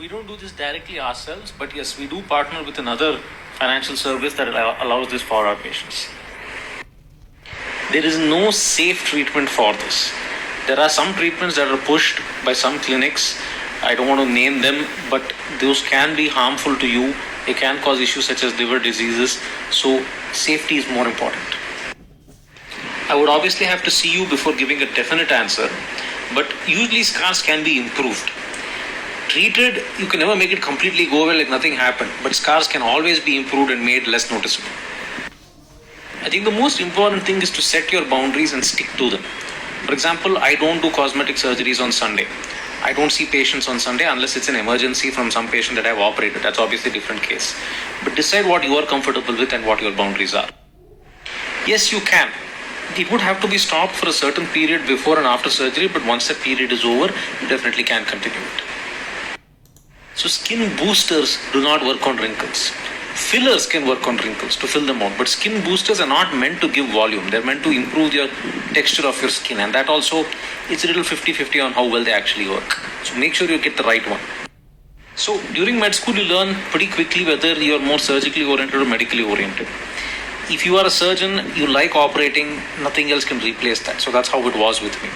don't do this directly ourselves, but yes, we do partner with another financial service that allows this for our patients. There is no safe treatment for this. There are some treatments that are pushed by some clinics. I don't want to name them, but those can be harmful to you. They can cause issues such as liver diseases. So safety is more important. I would obviously have to see you before giving a definite answer, but usually scars can be improved. Treated, you can never make it completely go away like nothing happened, but scars can always be improved and made less noticeable. I think the most important thing is to set your boundaries and stick to them. For example, I don't do cosmetic surgeries on Sunday. I don't see patients on Sunday unless it's an emergency from some patient that I've operated. That's obviously a different case. But decide what you are comfortable with and what your boundaries are. Yes, you can. It would have to be stopped for a certain period before and after surgery, but once that period is over, you definitely can continue it. So skin boosters do not work on wrinkles. Fillers can work on wrinkles to fill them out, but skin boosters are not meant to give volume. They're meant to improve your texture of your skin, and that also it's a little 50-50 on how well they actually work. So make sure you get the right one. So during med school, you learn pretty quickly whether you're more surgically oriented or medically oriented. If you are a surgeon, you like operating, nothing else can replace that. So that's how it was with me.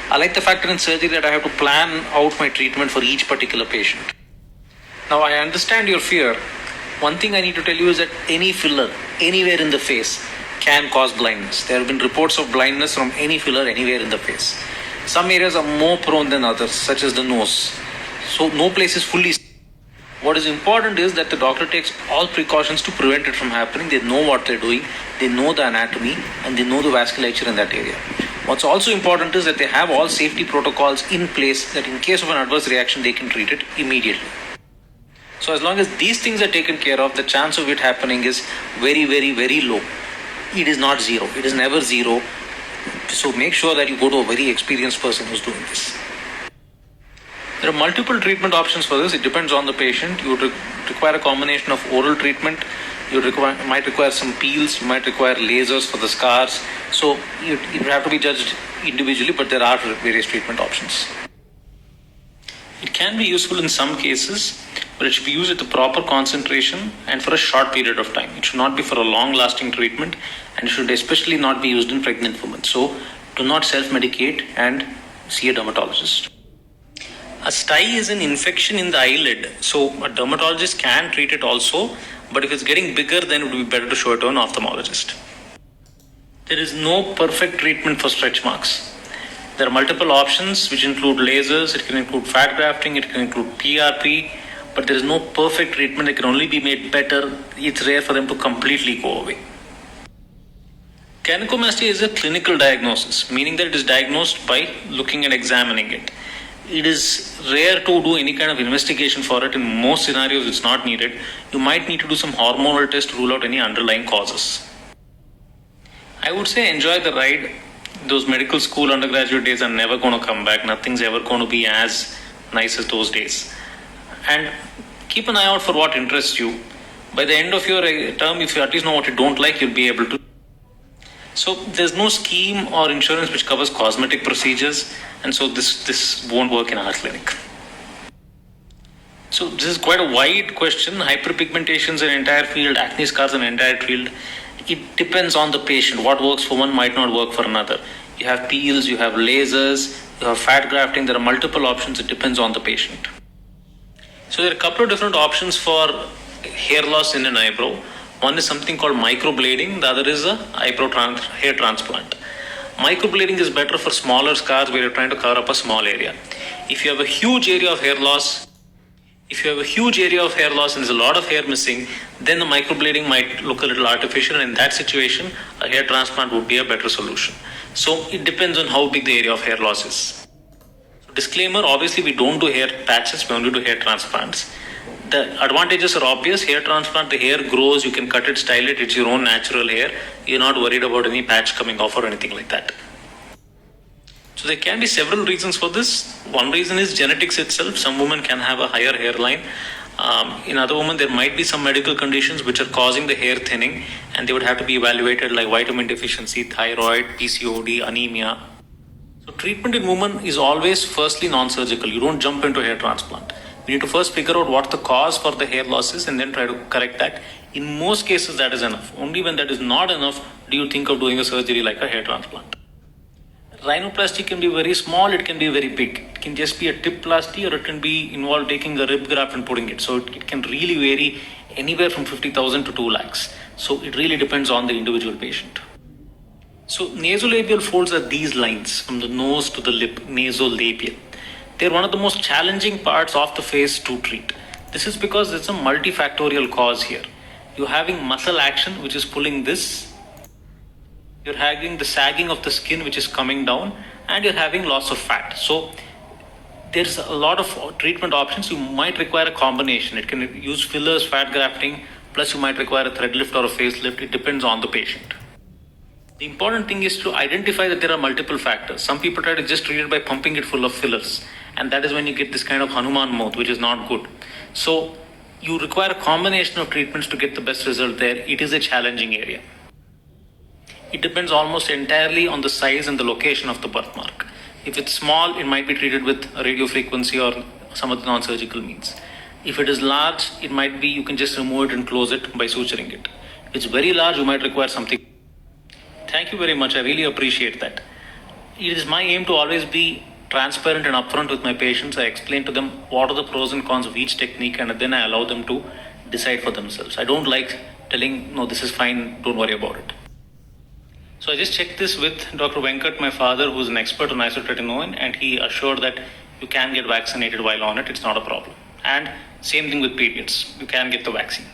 I like the fact that in surgery that I have to plan out my treatment for each particular patient. Now I understand your fear. One thing I need to tell you is that any filler anywhere in the face can cause blindness. There have been reports of blindness from any filler anywhere in the face. Some areas are more prone than others, such as the nose. So no place is fully. What is important is that the doctor takes all precautions to prevent it from happening. They know what they're doing, they know the anatomy, and they know the vasculature in that area. What's also important is that they have all safety protocols in place that in case of an adverse reaction, they can treat it immediately. So as long as these things are taken care of, the chance of it happening is very, very, very low. It is not zero. It is never zero. So make sure that you go to a very experienced person who's doing this. There are multiple treatment options for this. It depends on the patient. You would require a combination of oral treatment. You might require some peels. You might require lasers for the scars. So it would have to be judged individually, but there are various treatment options. It can be useful in some cases, but it should be used at the proper concentration and for a short period of time. It should not be for a long-lasting treatment, and it should especially not be used in pregnant women. So do not self-medicate and see a dermatologist. A stye is an infection in the eyelid, so a dermatologist can treat it also, but if it's getting bigger, then it would be better to show it to an ophthalmologist. There is no perfect treatment for stretch marks. There are multiple options which include lasers, it can include fat grafting, it can include PRP, but there is no perfect treatment. It can only be made better. It's rare for them to completely go away. Gynecomastia is a clinical diagnosis, meaning that it is diagnosed by looking and examining it. It is rare to do any kind of investigation for it. In most scenarios, it's not needed. You might need to do some hormonal test to rule out any underlying causes. I would say enjoy the ride. Those medical school undergraduate days are never going to come back. Nothing's ever going to be as nice as those days. And keep an eye out for what interests you. By the end of your term, if you at least know what you don't like, you'll be able to. So there's no scheme or insurance which covers cosmetic procedures, and so this won't work in our clinic. So this is quite a wide question. Hyperpigmentation is an entire field, acne scars an entire field. It depends on the patient. What works for one might not work for another. You have peels, you have lasers, you have fat grafting. There are multiple options. It depends on the patient. So there are a couple of different options for hair loss in an eyebrow. One is something called microblading. The other is a hair transplant. Microblading is better for smaller scars where you're trying to cover up a small area. If you have a huge area of hair loss, and there's a lot of hair missing, then the microblading might look a little artificial, and in that situation, a hair transplant would be a better solution. So it depends on how big the area of hair loss is. Disclaimer, obviously we don't do hair patches, we only do hair transplants. The advantages are obvious. Hair transplant, the hair grows, you can cut it, style it, it's your own natural hair. You're not worried about any patch coming off or anything like that. So there can be several reasons for this. One reason is genetics itself. Some women can have a higher hairline. In other women, there might be some medical conditions which are causing the hair thinning, and they would have to be evaluated, like vitamin deficiency, thyroid, PCOD, anemia. So treatment in women is always firstly non-surgical. You don't jump into hair transplant. We need to first figure out what the cause for the hair loss is and then try to correct that. In most cases, that is enough. Only when that is not enough do you think of doing a surgery like a hair transplant. Rhinoplasty can be very small, it can be very big. It can just be a tip plasty, or it can be involved taking a rib graft and putting it. So it can really vary anywhere from 50,000 to 2 lakhs. So it really depends on the individual patient. So nasolabial folds are these lines from the nose to the lip, nasolabial. They're one of the most challenging parts of the face to treat. This is because it's a multifactorial cause here. You're having muscle action, which is pulling this. You're having the sagging of the skin, which is coming down, and you're having loss of fat. So there's a lot of treatment options. You might require a combination. It can use fillers, fat grafting, plus you might require a thread lift or a facelift. It depends on the patient. The important thing is to identify that there are multiple factors. Some people try to just treat it by pumping it full of fillers, and that is when you get this kind of Hanuman mouth, which is not good. So you require a combination of treatments to get the best result there. It is a challenging area. It depends almost entirely on the size and the location of the birthmark. If it's small, it might be treated with radiofrequency or some other non-surgical means. If it is large, it might be you can just remove it and close it by suturing it. If it's very large, you might require something. Thank you very much. I really appreciate that. It is my aim to always be transparent and upfront with my patients. I explain to them what are the pros and cons of each technique, and then I allow them to decide for themselves. I don't like telling, no, this is fine, don't worry about it. So I just checked this with Dr. Venkat, my father, who's an expert on isotretinoin, and he assured that you can get vaccinated while on it. It's not a problem. And same thing with periods. You can get the vaccine.